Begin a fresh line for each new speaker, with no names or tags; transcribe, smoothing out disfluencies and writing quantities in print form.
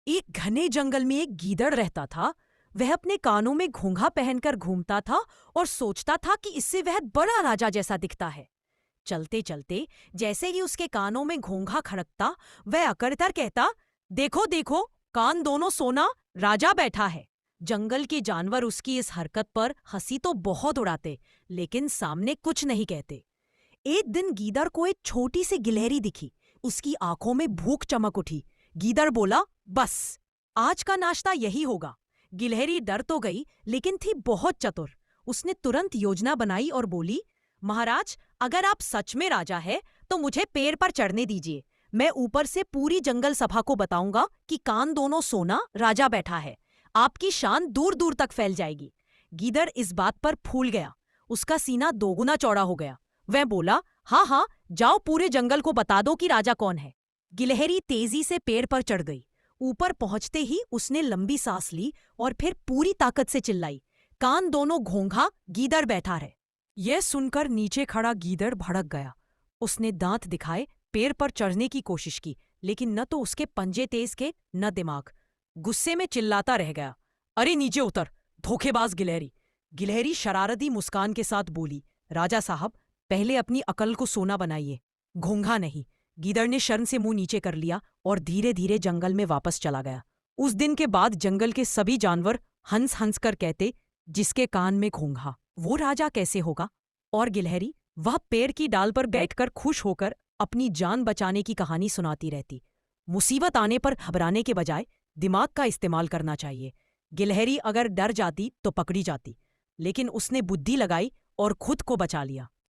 एक घने जंगल में एक गीदड़ रहता था। वह अपने कानों में घोंघा पहनकर घूमता था और सोचता था कि इससे वह बड़ा राजा जैसा दिखता है। चलते चलते जैसे ही उसके कानों में घोंघा खड़कता, वह अकड़कर कहता, देखो देखो, कान दोनों सोना, राजा बैठा है। जंगल के जानवर उसकी इस हरकत पर हंसी तो बहुत उड़ाते, लेकिन सामने कुछ नहीं कहते। एक दिन गीदड़ को एक छोटी सी गिलहरी दिखी। उसकी आंखों में भूख चमक उठी। गीदड़ बोला, बस आज का नाश्ता यही होगा। गिलहरी डर तो गई, लेकिन थी बहुत चतुर। उसने तुरंत योजना बनाई और बोली, महाराज, अगर आप सच में राजा है तो मुझे पेड़ पर चढ़ने दीजिए। मैं ऊपर से पूरी जंगल सभा को बताऊंगा कि कान दोनों सोना, राजा बैठा है। आपकी शान दूर दूर तक फैल जाएगी। गीदड़ इस बात पर फूल गया। उसका सीना दोगुना चौड़ा हो गया। वह बोला, हाँ हाँ, जाओ पूरे जंगल को बता दो कि राजा कौन है। गिलहरी तेजी से पेड़ पर चढ़ गई। ऊपर पहुंचते ही उसने लंबी सांस ली और फिर पूरी ताकत से चिल्लाई, कान दोनों घोंघा, गीदड़ बैठा है। यह सुनकर नीचे खड़ा गीदड़ भड़क गया। उसने दांत दिखाए पेड़ पर चढ़ने की कोशिश की, लेकिन न तो उसके पंजे तेज के न दिमाग। गुस्से में चिल्लाता रह गया, अरे नीचे उतर, धोखेबाज गिलहरी। गिलहरी शरारती मुस्कान के साथ बोली, राजा साहब, पहले अपनी अकल को सोना बनाइए, घोंघा नहीं। गीदड़ ने शर्म से मुंह नीचे कर लिया और धीरे धीरे जंगल में वापस चला गया। उस दिन के बाद जंगल के सभी जानवर हंस हंस कर कहते, जिसके कान में घोंघा, वो राजा कैसे होगा। और गिलहरी वह पेड़ की डाल पर बैठकर खुश होकर अपनी जान बचाने की कहानी सुनाती रहती। मुसीबत आने पर घबराने के बजाय दिमाग का इस्तेमाल करना चाहिए। गिलहरी अगर डर जाती तो पकड़ी जाती, लेकिन उसने बुद्धि लगाई और खुद को बचा लिया।